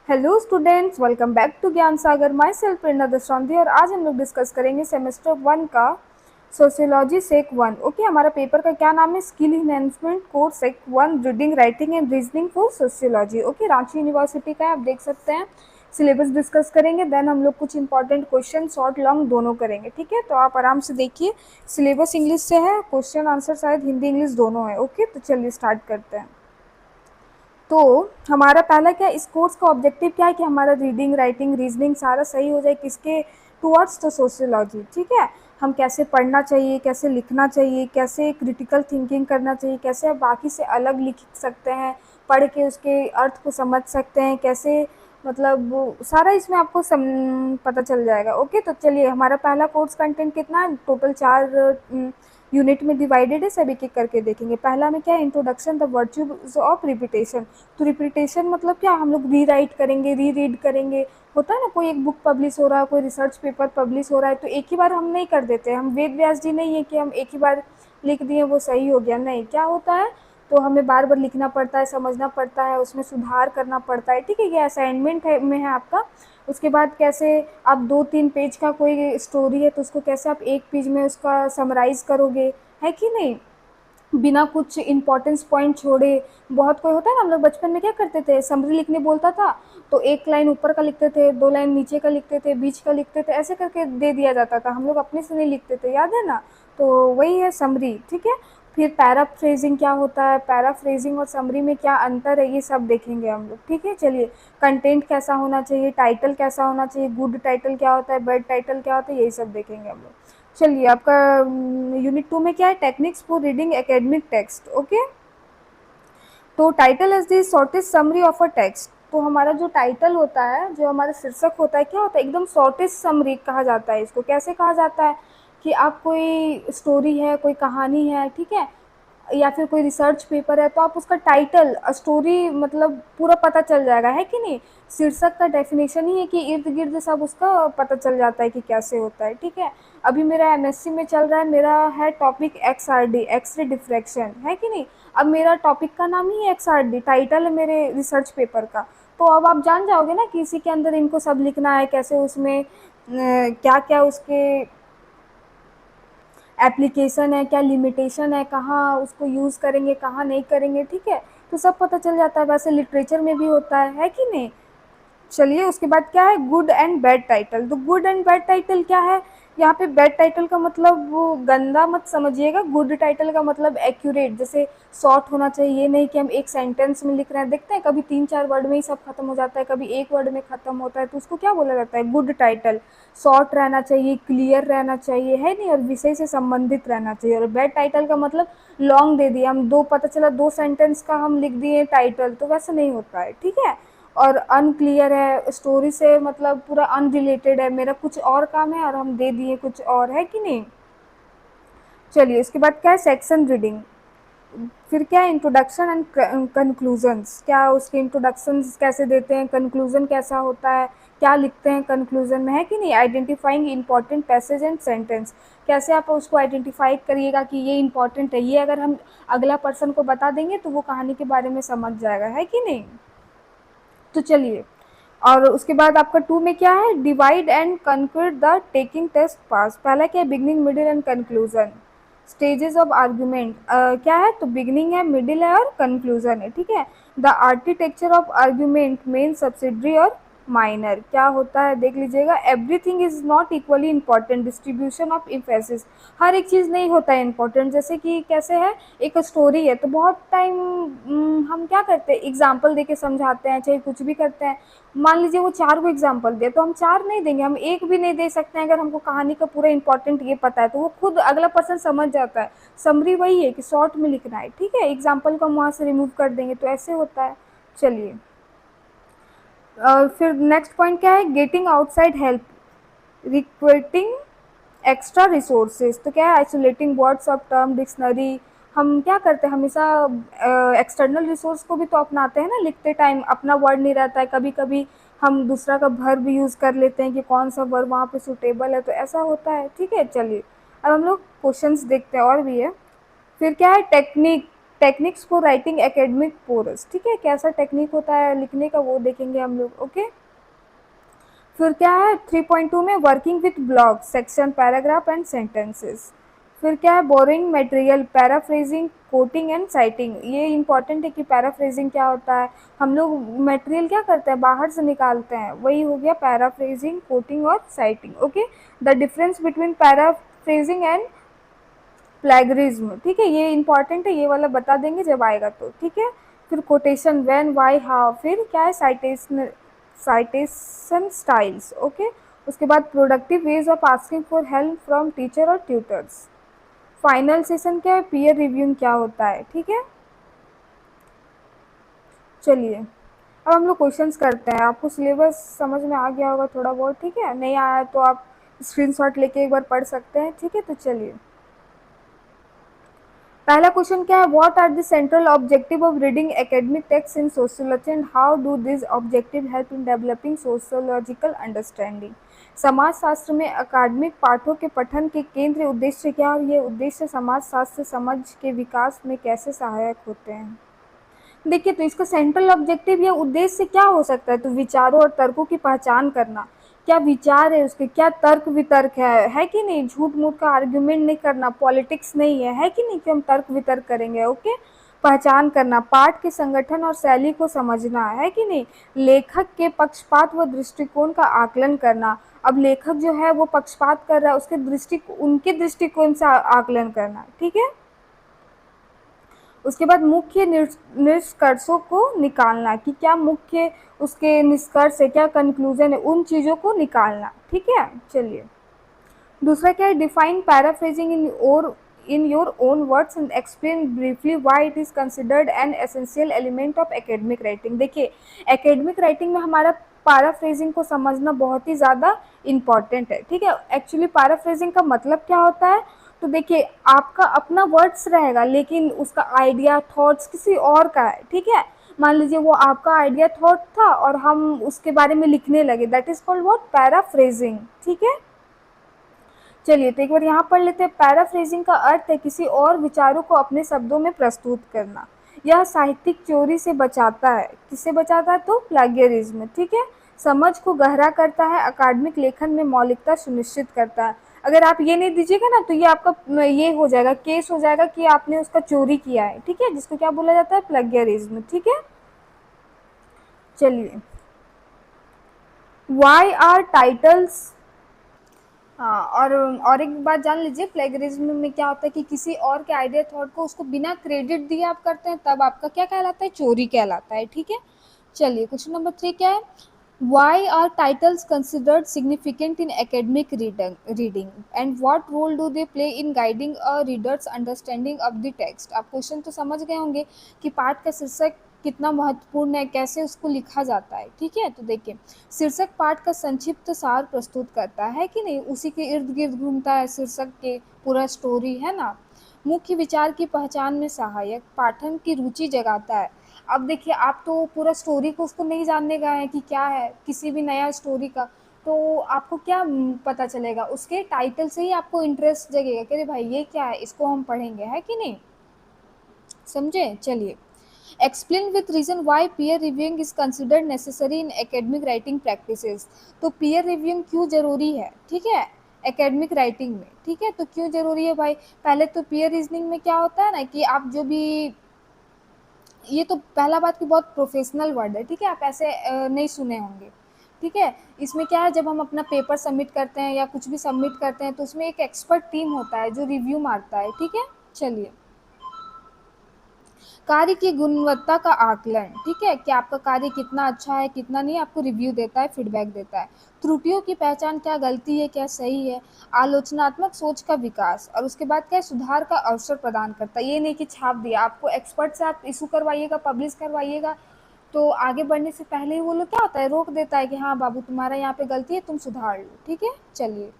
Hello students, welcome back to Gyan Sagar. My self प्रेरणा दशरंती और आज हम लोग डिस्कस करेंगे सेमेस्टर 1 का सोशियोलॉजी सेक 1। ओके, हमारा पेपर का क्या नाम है? Skill enhancement course SEC 1 reading writing and reasoning for sociology. Okay, Ranchi university का है, आप देख सकते हैं। सिलेबस डिस्कस करेंगे, देन हम लोग कुछ इंपॉर्टेंट क्वेश्चन शॉर्ट लॉन्ग दोनों करेंगे। ठीक है, तो आप आराम से देखिए। सिलेबस इंग्लिश से है, क्वेश्चन आंसर शायद हिंदी इंग्लिश दोनों है। ओके, तो चलिए स्टार्ट करते हैं। तो हमारा पहला क्या, इस कोर्स का ऑब्जेक्टिव क्या है कि हमारा रीडिंग राइटिंग रीजनिंग सारा सही हो जाए, किसके टुवर्ड्स द सोशियोलॉजी। ठीक है, हम कैसे पढ़ना चाहिए, कैसे लिखना चाहिए, कैसे क्रिटिकल थिंकिंग करना चाहिए, कैसे आप बाकी से अलग लिख सकते हैं, पढ़ के उसके अर्थ को समझ सकते हैं, कैसे मतलब वो सारा इसमें आपको पता चल जाएगा। ओके, तो चलिए, हमारा पहला कोर्स कंटेंट कितना है? टोटल 4 यूनिट में डिवाइडेड है, सब एक एक करके देखेंगे। पहला में क्या है? Introduction the virtues of repetition. तो रिपीटेशन मतलब क्या? हम लोग री राइट करेंगे, री रीड करेंगे। होता है ना, कोई एक बुक पब्लिश हो रहा है, कोई रिसर्च पेपर पब्लिश हो रहा है, तो एक ही बार हम नहीं कर देते। हम वेद व्यास जी नहीं है कि हम एक ही बार लिख दिए वो सही हो गया। नहीं, क्या होता है, तो हमें बार बार लिखना पड़ता है, समझना पड़ता है, उसमें सुधार करना पड़ता है। ठीक है, ये असाइनमेंट है में है आपका। उसके बाद कैसे आप 2-3 पेज का कोई स्टोरी है तो उसको कैसे आप एक पेज में उसका समराइज़ करोगे, है कि नहीं, बिना कुछ इंपॉर्टेंस पॉइंट छोड़े। बहुत कोई होता है ना, हम लोग बचपन में क्या करते थे, समरी लिखने बोलता था तो एक लाइन ऊपर का लिखते थे, 2 लाइन नीचे का लिखते थे, बीच का लिखते थे, ऐसे करके दे दिया जाता था। हम लोग अपने से नहीं लिखते थे, याद है ना। तो वही है समरी। ठीक है, फिर पैराफ्रेजिंग क्या होता है, पैराफ्रेजिंग और समरी में क्या अंतर है, ये सब देखेंगे हम लोग। ठीक है, चलिए। कंटेंट कैसा होना चाहिए, टाइटल कैसा होना चाहिए, गुड टाइटल क्या होता है, बैड टाइटल क्या होता है, यही सब देखेंगे हम लोग। चलिए, आपका यूनिट 2 में क्या है? Techniques for reading academic text. Okay, तो title is the shortest summary of a text. तो हमारा जो टाइटल होता है, जो हमारा शीर्षक होता है, क्या होता है? एकदम शॉर्टेस्ट समरी कहा जाता है इसको। कैसे कहा जाता है कि आप कोई स्टोरी है, कोई कहानी है, ठीक है, या फिर कोई रिसर्च पेपर है, तो आप उसका टाइटल स्टोरी मतलब पूरा पता चल जाएगा, है कि नहीं। शीर्षक का डेफिनेशन ही है कि इर्द गिर्द सब उसका पता चल जाता है कि कैसे होता है। ठीक है, अभी मेरा एमएससी में चल रहा है, मेरा है टॉपिक एक्सआरडी, एक्सरे डिफ्रैक्शन, है कि नहीं। अब मेरा टॉपिक का नाम ही एक्सआरडी, टाइटल है मेरे रिसर्च पेपर का। तो अब आप जान जाओगे ना कि इसी के अंदर इनको सब लिखना है, कैसे उसमें क्या क्या उसके एप्लीकेशन है, क्या लिमिटेशन है, कहाँ उसको यूज़ करेंगे, कहाँ नहीं करेंगे। ठीक है, तो सब पता चल जाता है। वैसे लिटरेचर में भी होता है कि नहीं। चलिए, उसके बाद क्या है? Good and bad title. तो गुड एंड बैड टाइटल क्या है? यहाँ पे बैड टाइटल का मतलब वो गंदा मत समझिएगा, गुड टाइटल का मतलब एक्यूरेट, जैसे शॉर्ट होना चाहिए। ये नहीं कि हम एक सेंटेंस में लिख रहे हैं, देखते हैं कभी 3-4 वर्ड में ही सब खत्म हो जाता है, कभी एक वर्ड में खत्म होता है, तो उसको क्या बोला जाता है? Good title. शॉर्ट रहना चाहिए, क्लियर रहना चाहिए, है नहीं, और विषय से संबंधित रहना चाहिए। और बैड टाइटल का मतलब लॉन्ग दे दिया हम, दो पता चला 2 सेंटेंस का हम लिख दिए टाइटल, तो वैसे नहीं होता है। ठीक है, और अनक्लियर है, स्टोरी से मतलब पूरा अनरिलेटेड है, मेरा कुछ और काम है और हम दे दिए कुछ और, है कि नहीं। चलिए, उसके बाद क्या है? Section reading. फिर क्या है? Introduction and conclusions. क्या उसके इंट्रोडक्शंस कैसे देते हैं, कंक्लूजन कैसा होता है, क्या लिखते हैं कंक्लूजन में, है कि नहीं। Identifying important passage and sentence. कैसे आप उसको आइडेंटिफाई करिएगा कि ये इंपॉर्टेंट है, ये अगर हम अगला पर्सन को बता देंगे तो वो कहानी के बारे में समझ जाएगा, है कि नहीं। तो चलिए, और उसके बाद आपका 2 में क्या है? Divide and conclude the taking test pass. पहला क्या है? Beginning middle and conclusion. Stages of argument क्या है? तो बिगनिंग है, मिडिल है और कंक्लूजन है। ठीक है, the architecture of argument, main, subsidiary और माइनर। क्या होता है देख लीजिएगा। Everything is not equally important, distribution of emphasis. हर एक चीज़ नहीं होता है इंपॉर्टेंट। जैसे कि कैसे है, एक स्टोरी है तो बहुत टाइम हम क्या करते हैं, एग्जाम्पल दे के समझाते हैं, चाहे कुछ भी करते हैं। मान लीजिए वो 4 को एग्जाम्पल दे तो हम 4 नहीं देंगे, हम एक भी नहीं दे सकते हैं। अगर हमको कहानी का पूरा इंपॉर्टेंट ये पता है तो वो खुद अगला पर्सन समझ जाता है। समरी वही है कि शॉर्ट में लिखना है। ठीक है, एग्जाम्पल को हम वहाँ से रिमूव कर देंगे, तो ऐसे होता है। चलिए, फिर नेक्स्ट पॉइंट क्या है? Getting outside help, requesting extra resources. तो क्या है? Isolating words of term, dictionary. हम क्या करते हैं हमेशा, एक्सटर्नल रिसोर्स को भी तो अपनाते हैं ना लिखते टाइम। अपना वर्ड नहीं रहता है, कभी कभी हम दूसरा का वर्ब भी यूज़ कर लेते हैं कि कौन सा वर्ब वहाँ पे सूटेबल है, तो ऐसा होता है। ठीक है, चलिए, अब हम लोग क्वेश्चंस देखते हैं, और भी है। फिर क्या है? Technique techniques for writing academic prose, ठीक है, कैसा टेक्निक होता है लिखने का वो देखेंगे हम लोग। ओके, फिर क्या है 3.2 में working with block section paragraph and sentences. फिर क्या है borrowing material paraphrasing quoting and citing. ये इंपॉर्टेंट है कि पैराफ्रेजिंग क्या होता है, हम लोग मटेरियल क्या करते हैं बाहर से निकालते हैं, वही हो गया पैराफ्रेजिंग कोटिंग और citing. Okay, the difference between paraphrasing and plagiarism, ठीक है, ये इंपॉर्टेंट है, ये वाला बता देंगे जब आएगा तो, ठीक है। फिर कोटेशन व्हेन व्हाई हाउ, फिर क्या है साइटेशन स्टाइल्स। ओके, उसके बाद productive ways of asking for help from teacher और ट्यूटर्स। फाइनल सेशन क्या है पीयर रिव्यूइंग क्या होता है, ठीक है। चलिए अब हम लोग क्वेश्चंस करते हैं, आपको सिलेबस समझ में आ गया होगा थोड़ा बहुत, ठीक है, नहीं आया तो आप स्क्रीनशॉट लेके एक बार पढ़ सकते हैं, ठीक है। तो चलिए पहला क्वेश्चन क्या है, what are the central objective of reading academic text in sociology and how do this objective help in developing sociological understanding. समाजशास्त्र में अकादमिक पाठों के पठन के केंद्रीय उद्देश्य क्या और ये उद्देश्य समाजशास्त्र समझ के विकास में कैसे सहायक होते हैं। देखिए तो इसका सेंट्रल ऑब्जेक्टिव या उद्देश्य क्या हो सकता है, तो विचारों और तर्कों की पहचान करना, क्या विचार है उसके, क्या तर्क वितर्क है कि नहीं, झूठ मूठ का आर्ग्यूमेंट नहीं करना, पॉलिटिक्स नहीं है कि नहीं कि हम तर्क वितर्क करेंगे। ओके, पहचान करना, पाठ के संगठन और शैली को समझना है कि नहीं, लेखक के पक्षपात व दृष्टिकोण का आकलन करना, अब लेखक जो है वो पक्षपात कर रहा है उसके उनके दृष्टिकोण से आकलन करना, ठीक है। उसके बाद मुख्य निष्कर्षों को निकालना कि क्या मुख्य उसके निष्कर्ष है, क्या कंक्लूजन है, उन चीज़ों को निकालना, ठीक है। चलिए दूसरा क्या है, define paraphrasing in your own words and explain briefly why it is considered an essential element of academic writing. देखिए एकेडमिक राइटिंग में हमारा पैराफ्रेजिंग को समझना बहुत ही ज़्यादा इम्पॉर्टेंट है, ठीक है। एक्चुअली पैराफ्रेजिंग का मतलब क्या होता है, तो देखिए आपका अपना वर्ड्स रहेगा लेकिन उसका आइडिया थॉट्स किसी और का है, ठीक है। मान लीजिए वो आपका आइडिया थॉट था और हम उसके बारे में लिखने लगे, that is called what, paraphrasing, ठीक है। चलिए तो एक बार यहाँ पढ़ लेते हैं, पैराफ्रेजिंग का अर्थ है किसी और विचारों को अपने शब्दों में प्रस्तुत करना। यह साहित्यिक चोरी से बचाता है, किससे बचाता है, तो प्लेगियरिज्म, ठीक है। समझ को गहरा करता है, अकादमिक लेखन में मौलिकता सुनिश्चित करता है। अगर आप ये नहीं दीजिएगा ना तो ये आपका ये हो जाएगा, केस हो जाएगा कि आपने उसका चोरी किया है, ठीक है, जिसको क्या बोला जाता है, प्लेगियरिज्म, ठीक है। चलिए वाई आर टाइटल्स, हाँ, और एक बात जान लीजिए प्लेगरिज्म में क्या होता है कि किसी और के आइडिया थॉट को उसको बिना क्रेडिट दिए आप करते हैं तब आपका क्या कहलाता है, चोरी कहलाता है, ठीक है। चलिए क्वेश्चन नंबर 3 क्या है, why are titles considered significant in academic reading and what role do they play in guiding a readers understanding of the text. आप क्वेश्चन तो समझ गए होंगे कि पाठ का शीर्षक कितना महत्वपूर्ण है, कैसे उसको लिखा जाता है, ठीक है। तो देखिए शीर्षक पाठ का संक्षिप्त सार प्रस्तुत करता है कि नहीं, उसी के इर्द गिर्द घूमता है शीर्षक के, पूरा स्टोरी है ना। मुख्य विचार की पहचान में सहायक, पाठन की रुचि जगाता है। अब देखिए आप तो पूरा स्टोरी को उसको नहीं जानने गए हैं कि क्या है किसी भी नया स्टोरी का, तो आपको क्या पता चलेगा, उसके टाइटल से ही आपको इंटरेस्ट जगेगा कि अरे भाई ये क्या है, इसको हम पढ़ेंगे, है कि नहीं, समझे। चलिए explain with reason why peer reviewing is considered necessary in academic writing practices. तो पीयर रिव्यूइंग क्यों जरूरी है, ठीक है, एकेडमिक राइटिंग में, ठीक है। तो क्यों जरूरी है भाई, पहले तो पीयर रीजनिंग में क्या होता है ना कि आप जो भी, ये तो पहला बात की बहुत प्रोफेशनल वर्ड है, ठीक है, आप ऐसे नहीं सुने होंगे, ठीक है। इसमें क्या है, जब हम अपना पेपर सबमिट करते हैं या कुछ भी सबमिट करते हैं तो उसमें एक एक्सपर्ट टीम होता है जो रिव्यू मारता है, ठीक है। चलिए कार्य की गुणवत्ता का आकलन, ठीक है, कि आपका कार्य कितना अच्छा है कितना नहीं, आपको रिव्यू देता है, फीडबैक देता है। त्रुटियों की पहचान, क्या गलती है क्या सही है, आलोचनात्मक सोच का विकास, और उसके बाद क्या है, सुधार का अवसर प्रदान करता है। ये नहीं कि छाप दिया आपको, एक्सपर्ट से आप इशू करवाइएगा, पब्लिश करवाइएगा, तो आगे बढ़ने से पहले ही वो लोग क्या होता है, रोक देता है कि हाँ बाबू तुम्हारा यहाँ पे गलती है, तुम सुधार लो, ठीक है। चलिए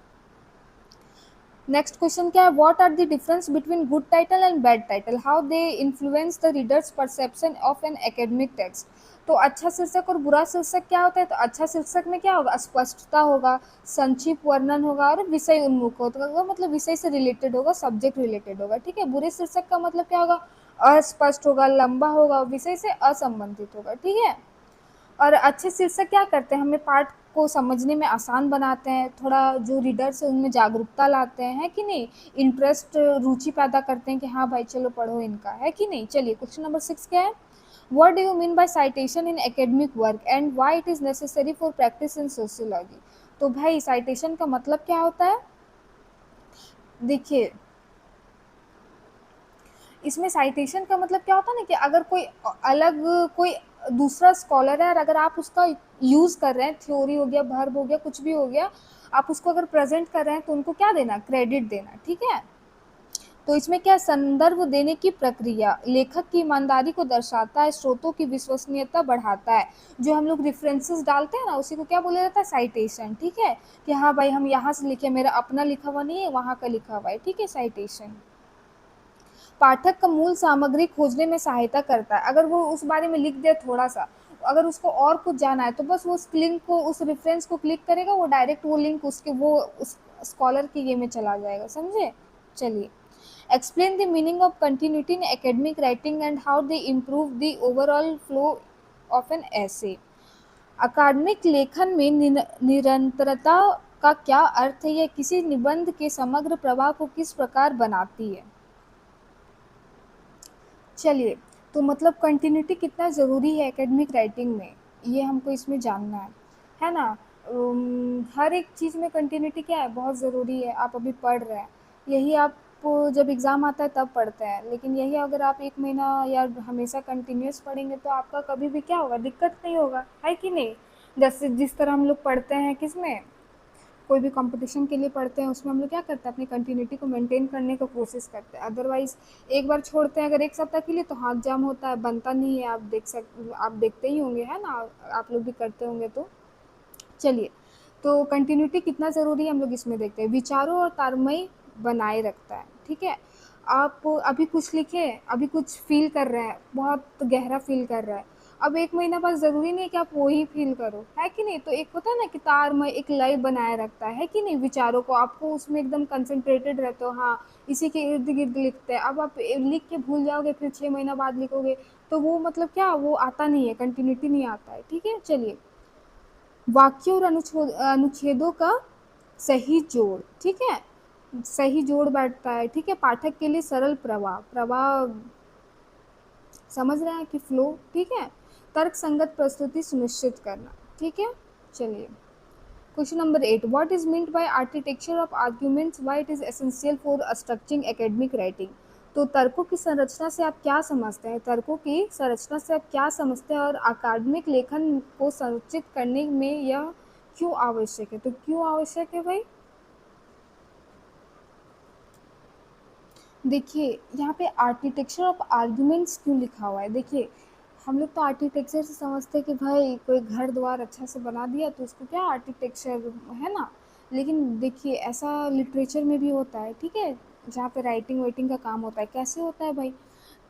नेक्स्ट क्वेश्चन क्या है, what are the difference between good title and bad title, how they influence the readers perception of an academic text. तो अच्छा शीर्षक और बुरा शीर्षक क्या होता है, तो अच्छा शीर्षक में क्या होगा, स्पष्टता होगा, संक्षिप्त वर्णन होगा और विषय उन्मुख होगा, मतलब विषय से रिलेटेड होगा, सब्जेक्ट रिलेटेड होगा, ठीक है। बुरे शीर्षक का मतलब क्या होगा, अस्पष्ट होगा, लंबा होगा, विषय से असंबंधित होगा, ठीक है। और अच्छे शीर्षक क्या करते हैं, हमें पाठ को समझने में आसान बनाते हैं, थोड़ा जो रीडर्स है उनमें जागरूकता लाते हैं, है कि नहीं, इंटरेस्ट, रुचि पैदा करते हैं कि हाँ भाई चलो पढ़ो इनका, है कि नहीं। चलिए क्वेश्चन नंबर 6 क्या है, what do you mean by citation in academic work and why it is necessary for practice in sociology. तो भाई साइटेशन का मतलब क्या होता है, देखिए इसमें साइटेशन का मतलब क्या होता है ना कि अगर कोई अलग कोई दूसरा स्कॉलर है और अगर आप उसका यूज़ कर रहे हैं, थ्योरी हो गया, वर्ब हो गया, कुछ भी हो गया, आप उसको अगर प्रेजेंट कर रहे हैं तो उनको क्या देना, क्रेडिट देना, ठीक है। तो इसमें क्या, संदर्भ देने की प्रक्रिया लेखक की ईमानदारी को दर्शाता है, स्रोतों की विश्वसनीयता बढ़ाता है। जो हम लोग रेफरेंसेस डालते हैं ना उसी को क्या बोला जाता है, साइटेशन, ठीक है। कि हाँ भाई हम यहाँ से लिखे, मेरा अपना लिखा हुआ नहीं है, वहाँ का लिखा हुआ है, ठीक है, साइटेशन। पाठक का मूल सामग्री खोजने में सहायता करता है, अगर वो उस बारे में लिख दे थोड़ा सा, अगर उसको और कुछ जाना है तो बस वो उस लिंक को, उस रेफरेंस को क्लिक करेगा, वो डायरेक्ट वो लिंक उसके वो उस स्कॉलर के ये में चला जाएगा, समझे। चलिए, explain the meaning of continuity in academic writing and how they improve the overall flow of an essay. अकादमिक लेखन में निरंतरता का क्या अर्थ है, यह किसी निबंध के समग्र प्रवाह को किस प्रकार बनाती है। चलिए, तो मतलब कंटिन्यूटी कितना ज़रूरी है एकेडमिक राइटिंग में, ये हमको इसमें जानना है ना। हर एक चीज़ में कंटिन्यूटी क्या है, बहुत ज़रूरी है। आप अभी पढ़ रहे हैं, यही आप जब एग्ज़ाम आता है तब पढ़ते हैं, लेकिन यही अगर आप 1 महीना या हमेशा कंटिन्यूअस पढ़ेंगे तो आपका कभी भी क्या होगा, दिक्कत नहीं होगा, है कि नहीं। जैसे जिस तरह हम लोग पढ़ते हैं किसमें, कोई भी कंपटीशन के लिए पढ़ते हैं उसमें हम लोग क्या करते हैं, अपनी कंटिन्यूटी को मेंटेन करने का कोशिश करते हैं। अदरवाइज एक बार छोड़ते हैं अगर एक सप्ताह के लिए तो हाथ जाम होता है, बनता नहीं है। आप देखते ही होंगे, है ना, आप लोग भी करते होंगे। तो चलिए, तो कंटिन्यूटी कितना ज़रूरी है हम लोग इसमें देखते हैं। विचारों और तारमय बनाए रखता है, ठीक है। आप अभी कुछ लिखे, अभी कुछ फील कर रहे हैं, बहुत गहरा फील कर रहा है, अब 1 महीना बाद ज़रूरी नहीं है कि आप वही फील करो, है कि नहीं। तो एक होता है ना कि तारमय एक लय बनाए रखता है कि नहीं, विचारों को आपको उसमें एकदम कंसंट्रेटेड रहते हो, हाँ इसी के इर्द गिर्द लिखते हैं। अब आप लिख के भूल जाओगे, फिर 6 महीना बाद लिखोगे तो वो मतलब क्या, वो आता नहीं है, कंटिन्यूटी नहीं आता है, ठीक है। चलिए, वाक्यों और अनुच्छेदों का सही जोड़, ठीक है, सही जोड़ बैठता है, ठीक है। पाठक के लिए सरल प्रवाह, प्रवाह समझ रहे हैं कि फ्लो, ठीक है। तर्क संगत प्रस्तुति सुनिश्चित करना, ठीक है। चलिए, question number 8, what is meant by architecture of arguments, why it is essential for structuring academic writing. तो तर्कों की संरचना से आप क्या समझते हैं, तर्कों की संरचना से आप क्या समझते हैं और अकादमिक लेखन को संरचित करने में यह क्यों आवश्यक है। तो क्यों आवश्यक है भाई, देखिए यहाँ पे आर्किटेक्चर ऑफ आर्ग्यूमेंट्स क्यों लिखा हुआ है। देखिए, हम लोग तो आर्किटेक्चर से समझते हैं कि भाई कोई घर द्वार अच्छा से बना दिया तो उसको क्या आर्किटेक्चर, है ना। लेकिन देखिए ऐसा लिटरेचर में भी होता है, ठीक है, जहाँ पे राइटिंग वाइटिंग का काम होता है। कैसे होता है भाई,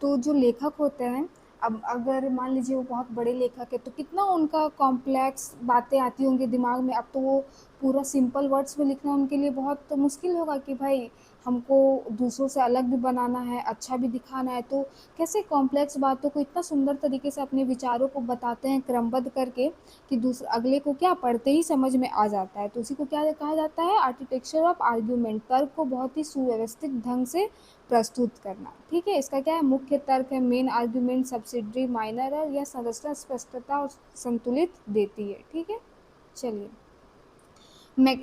तो जो लेखक होते हैं, अब अगर मान लीजिए वो बहुत बड़े लेखक है तो कितना उनका कॉम्प्लेक्स बातें आती होंगी दिमाग में। अब तो वो पूरा सिंपल वर्ड्स में लिखना उनके लिए बहुत तो मुश्किल होगा कि भाई हमको दूसरों से अलग भी बनाना है, अच्छा भी दिखाना है। तो कैसे कॉम्प्लेक्स बातों को इतना सुंदर तरीके से अपने विचारों को बताते हैं क्रमबद्ध करके कि दूसरे अगले को क्या पढ़ते ही समझ में आ जाता है। तो उसी को क्या कहा जाता है, आर्किटेक्चर ऑफ आर्ग्यूमेंट, तर्क को बहुत ही सुव्यवस्थित ढंग से प्रस्तुत करना, ठीक है। इसका क्या है, मुख्य तर्क है, मेन आर्ग्यूमेंट, सब्सिडरी, माइनर है, यह संरचना स्पष्टता और संतुलित देती है, ठीक है। चलिए,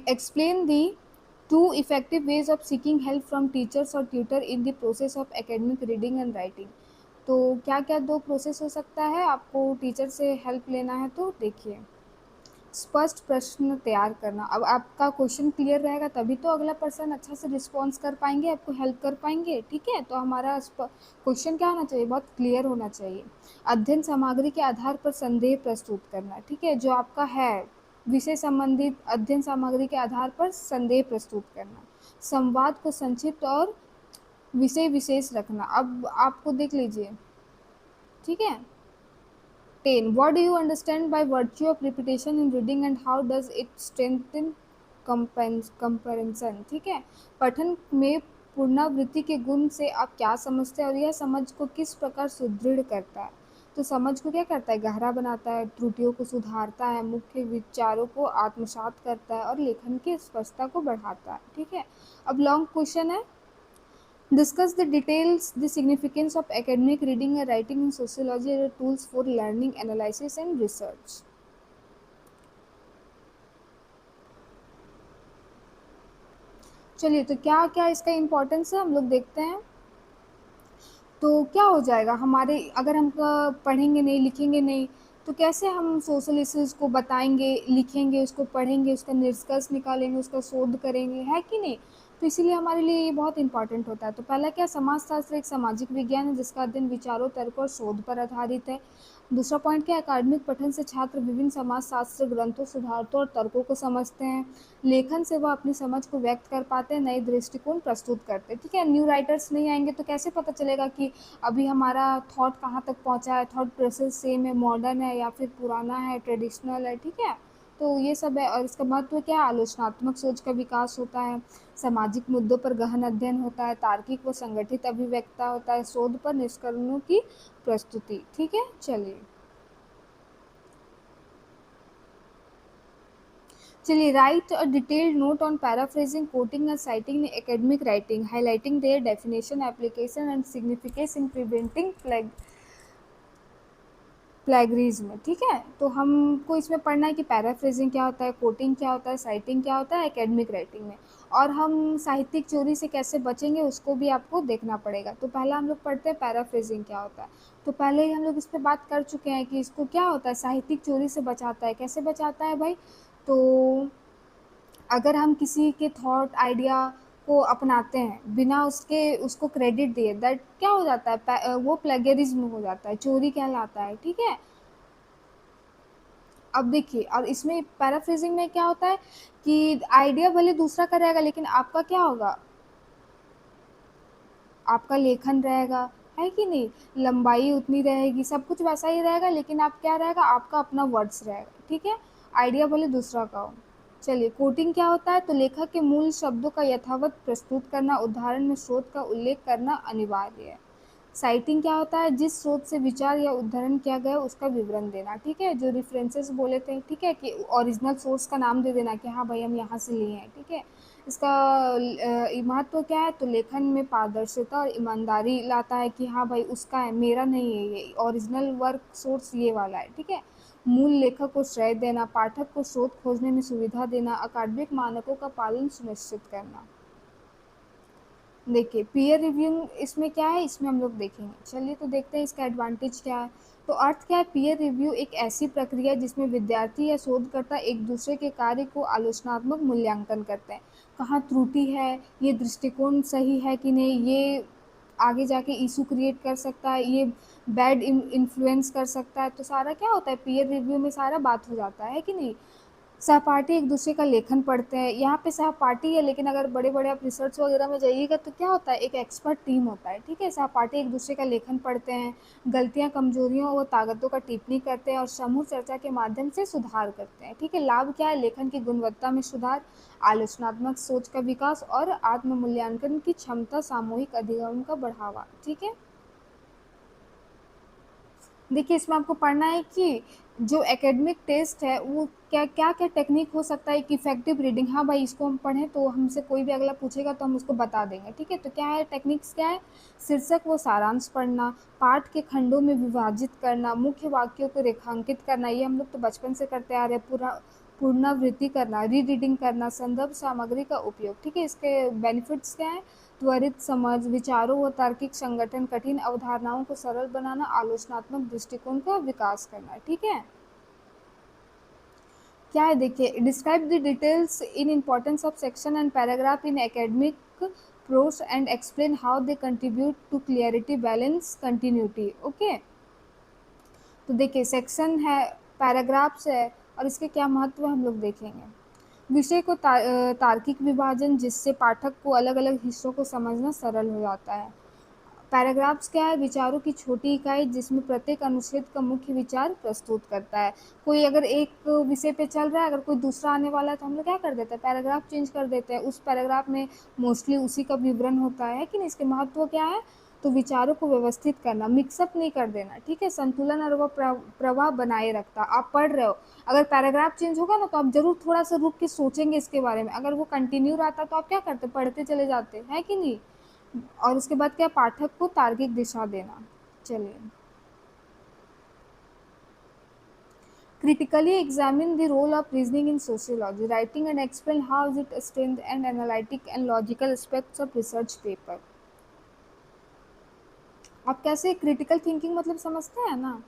explain the two effective ways of seeking help from teachers or tutor in the process of academic reading and writing। तो क्या क्या दो प्रोसेस हो सकता है आपको टीचर से हेल्प लेना है। तो देखिए, स्पष्ट प्रश्न तैयार करना, अब आपका क्वेश्चन क्लियर रहेगा तभी तो अगला पर्सन अच्छा से रिस्पॉन्स कर पाएंगे, आपको हेल्प कर पाएंगे, ठीक है। तो हमारा क्वेश्चन क्या होना चाहिए, बहुत क्लियर होना चाहिए। अध्ययन सामग्री के आधार पर संदेह प्रस्तुत करना, ठीक है, जो आपका है विषय संबंधित अध्ययन सामग्री के आधार पर संदेह प्रस्तुत करना। संवाद को संक्षिप्त और विषय विशेष रखना। अब आपको देख लीजिए, ठीक है। 10, what do you understand by virtue of repetition in reading and how does it strengthen comprehension, ठीक है। पठन में पुनरावृत्ति के गुण से आप क्या समझते हैं और यह समझ को किस प्रकार सुदृढ़ करता है? तो समझ को क्या करता है? गहरा बनाता है, त्रुटियों को सुधारता है, मुख्य विचारों को आत्मसात करता है और लेखन की स्पष्टता को बढ़ाता है। ठीक है, अब लॉन्ग क्वेश्चन है, discuss the details the significance of academic reading and writing in sociology as tools for learning, analysis and research. चलिए, तो क्या क्या इसका इम्पोर्टेंस है हम लोग देखते हैं। तो क्या हो जाएगा हमारे, अगर हम पढ़ेंगे नहीं, लिखेंगे नहीं, तो कैसे हम सोशल इश्यूज़ को बताएंगे, लिखेंगे, उसको पढ़ेंगे, उसका निष्कर्ष निकालेंगे, उसका शोध करेंगे, है कि नहीं? तो इसीलिए हमारे लिए ये बहुत इंपॉर्टेंट होता है। तो पहला क्या, समाजशास्त्र एक सामाजिक विज्ञान है जिसका अध्ययन विचारों, तर्क और शोध पर आधारित है। दूसरा पॉइंट क्या है, अकादमिक पठन से छात्र विभिन्न समाजशास्त्र ग्रंथों, सिद्धांतों और तर्कों को समझते हैं। लेखन से वह अपनी समझ को व्यक्त कर पाते हैं, नए दृष्टिकोण प्रस्तुत करते हैं। ठीक है, न्यू राइटर्स नहीं आएंगे तो कैसे पता चलेगा कि अभी हमारा थॉट कहाँ तक पहुँचा है, थॉट प्रोसेस सेम है, मॉडर्न है या फिर पुराना है, ट्रेडिशनल है। ठीक है, तो ये सब है। और इसका महत्व क्या है, आलोचनात्मक सोच का विकास होता है, सामाजिक मुद्दों पर गहन अध्ययन होता है, तार्किक व संगठित अभिव्यक्ता होता है, शोध पर निष्कर्षों की प्रस्तुति। ठीक है, चलिए write a detailed note on paraphrasing, quoting and citing in academic writing, highlighting their definition, application and significance in preventing plagiarism. ठीक है, तो हमको इसमें पढ़ना है कि पैराफ्रेजिंग क्या होता है, कोटिंग क्या होता है, साइटिंग क्या होता है एकेडमिक राइटिंग में, और हम साहित्यिक चोरी से कैसे बचेंगे उसको भी आपको देखना पड़ेगा। तो पहला हम लोग पढ़ते हैं पैराफ्रेजिंग क्या होता है। तो पहले ही हम लोग इस पर बात कर चुके हैं कि इसको क्या होता है, साहित्यिक चोरी से बचाता है। कैसे बचाता है भाई, तो अगर हम किसी के थॉट आइडिया को अपनाते हैं बिना उसको क्रेडिट दिए, दैट क्या हो जाता है, वो प्लेगरिज्म हो जाता है, चोरी कहलाता है। ठीक है, अब देखिए, और इसमें पैराफ्रेजिंग में क्या होता है कि आइडिया भले दूसरा का रहेगा लेकिन आपका क्या होगा, आपका लेखन रहेगा, है कि नहीं, लंबाई उतनी रहेगी, सब कुछ वैसा ही रहेगा, लेकिन आप क्या रहेगा, आपका अपना वर्ड्स रहेगा। ठीक है, आइडिया भले दूसरा का हो। चलिए, कोटिंग क्या होता है, तो लेखक के मूल शब्दों का यथावत प्रस्तुत करना, उदाहरण में स्रोत का उल्लेख करना अनिवार्य है। साइटिंग क्या होता है, जिस स्रोत से विचार या उद्धरण किया गया उसका विवरण देना। ठीक है, जो रेफरेंसेस बोले थे, ठीक है, कि ओरिजिनल सोर्स का नाम दे देना कि हाँ भाई हम यहाँ से लिए हैं। ठीक है, इसका महत्व क्या है, तो लेखन में पारदर्शिता और ईमानदारी लाता है कि हाँ भाई उसका है, मेरा नहीं है, ये ओरिजिनल वर्क सोर्स ये वाला है। ठीक है, मूल लेखक को श्रेय देना, पाठक को स्रोत खोजने में सुविधा देना, अकादमिक मानकों का पालन सुनिश्चित करना। देखिए, पीयर रिव्यूइंग इसमें क्या है, इसमें हम लोग देखेंगे। चलिए, तो देखते हैं इसका एडवांटेज क्या है। तो अर्थ क्या है, पीयर रिव्यू एक ऐसी प्रक्रिया है जिसमें विद्यार्थी या शोधकर्ता एक दूसरे के कार्य को आलोचनात्मक मूल्यांकन करते हैं, कहाँ त्रुटि है, ये दृष्टिकोण सही है कि नहीं, ये आगे जाके इशू क्रिएट कर सकता है, ये बैड इन्फ्लुएंस कर सकता है। तो सारा क्या होता है, पीयर रिव्यू में सारा बात हो जाता है कि नहीं। सहपाठी एक दूसरे का लेखन पढ़ते हैं, यहाँ पे सहपाठी है, लेकिन अगर बड़े बड़े आप रिसर्च वगैरह में जाइएगा तो क्या होता है, एक एक्सपर्ट टीम होता है। ठीक है, सहपाठी एक दूसरे का लेखन पढ़ते हैं, गलतियाँ, कमजोरियों व ताकतों का टिप्पणी करते हैं और समूह चर्चा के माध्यम से सुधार करते हैं। ठीक है, लाभ क्या है, लेखन की गुणवत्ता में सुधार, आलोचनात्मक सोच का विकास और आत्म मूल्यांकन की क्षमता, सामूहिक अधिगम का बढ़ावा। ठीक है, देखिए इसमें आपको पढ़ना है कि जो एकेडमिक टेस्ट है वो क्या क्या क्या टेक्निक हो सकता है, कि इफेक्टिव रीडिंग, हाँ भाई इसको हम पढ़ें तो हमसे कोई भी अगला पूछेगा तो हम उसको बता देंगे। ठीक है, तो क्या है टेक्निक्स, क्या है, शीर्षक व सारांश पढ़ना, पाठ के खंडों में विभाजित करना, मुख्य वाक्यों को रेखांकित करना, ये हम लोग तो बचपन से करते आ रहे हैं, पूरा पुनरावृत्ति करना, री रीडिंग करना, संदर्भ सामग्री का उपयोग। ठीक है, इसके बेनिफिट्स क्या है, त्वरित समझ, विचारों व तार्किक संगठन, कठिन अवधारणाओं को सरल बनाना, आलोचनात्मक दृष्टिकोण का विकास करना। ठीक है, क्या है, देखिए, describe the details in importance of section and paragraph in academic prose and explain how they contribute to clarity, balance, continuity. Okay, तो देखिए सेक्शन है, पैराग्राफ्स है, और इसके क्या महत्व हम लोग देखेंगे। विषय को तार्किक विभाजन, जिससे पाठक को अलग अलग हिस्सों को समझना सरल हो जाता है। पैराग्राफ्स क्या है? विचारों की छोटी इकाई जिसमें प्रत्येक अनुच्छेद का मुख्य विचार प्रस्तुत करता है। कोई अगर एक विषय पे चल रहा है, अगर कोई दूसरा आने वाला है तो हम लोग क्या कर देते हैं? पैराग्राफ चेंज कर देते हैं। उस पैराग्राफ में मोस्टली उसी का विवरण होता है कि नहीं? इसके महत्व क्या है? तो विचारों को व्यवस्थित करना, मिक्सअप नहीं कर देना, ठीक है? संतुलन और वो प्रवाह बनाए रखता। आप पढ़ रहे हो, अगर पैराग्राफ चेंज होगा ना तो आप जरूर थोड़ा सा रुक के सोचेंगे इसके बारे में। अगर वो कंटिन्यू रहता तो आप क्या करते? पढ़ते चले जाते, है कि नहीं? और उसके बाद क्या? पाठक को तार्किक दिशा देना। चलिए, critically examine the role of reasoning in sociology, writing and explain how it strengthens and analytic and logical aspects of research paper. आप कैसे क्रिटिकल थिंकिंग मतलब समझते हैं ना?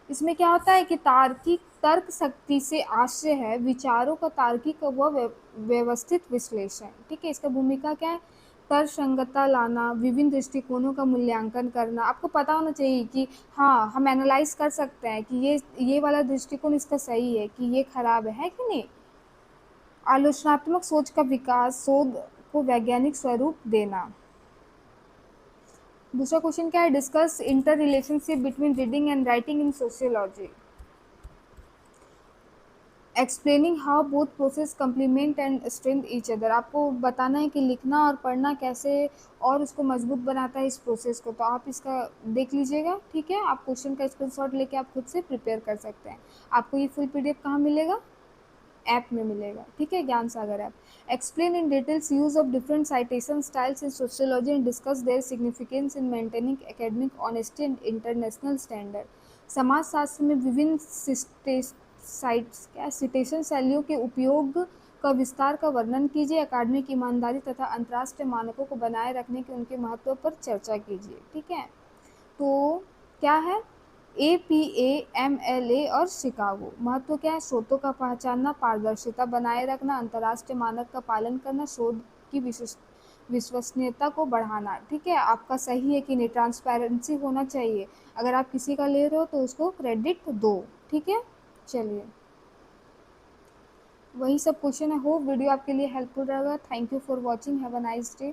इसमें क्या होता है कि तार्किक तर्क शक्ति से आशय है विचारों का तार्किक व व्यवस्थित विश्लेषण, ठीक है? इसका भूमिका क्या है? तर्कसंगतता लाना, विभिन्न दृष्टिकोणों का मूल्यांकन करना। आपको पता होना चाहिए कि हाँ, हम एनालाइज कर सकते हैं कि ये वाला दृष्टिकोण इसका सही है कि ये खराब है कि नहीं? आलोचनात्मक सोच का विकास, शोध को वैज्ञानिक स्वरूप देना। दूसरा क्वेश्चन क्या है? Discuss inter relationship between reading and writing in sociology, explaining how both process complement and strength each other. आपको बताना है कि लिखना और पढ़ना कैसे और उसको मजबूत बनाता है इस प्रोसेस को। तो आप इसका देख लीजिएगा, ठीक है? आप क्वेश्चन का स्क्रीनशॉट लेके आप खुद से प्रिपेयर कर सकते हैं। आपको ये फुल पीडीएफ कहाँ मिलेगा? ऐप में मिलेगा, ठीक है? Gyan Sagar app. Explain in details use of different citation styles in sociology and discuss their significance in maintaining academic honesty and international standard. समाजशास्त्र में विभिन्न सिटेशन शैलियों के उपयोग का विस्तार का वर्णन कीजिए। अकादमिक ईमानदारी तथा अंतर्राष्ट्रीय मानकों को बनाए रखने के उनके महत्व पर चर्चा कीजिए, ठीक है? तो क्या है? APA, MLA और शिकागो। महत्व क्या है? स्रोतों का पहचानना, पारदर्शिता बनाए रखना, अंतर्राष्ट्रीय मानक का पालन करना, शोध की विश्वसनीयता को बढ़ाना, ठीक है? आपका सही है कि नहीं? ट्रांसपेरेंसी होना चाहिए। अगर आप किसी का ले रहे हो तो उसको क्रेडिट दो, ठीक है? चलिए, वही सब क्वेश्चन है। होप वीडियो आपके लिए हेल्पफुल रहेगा। Thank you for watching. Have a nice day.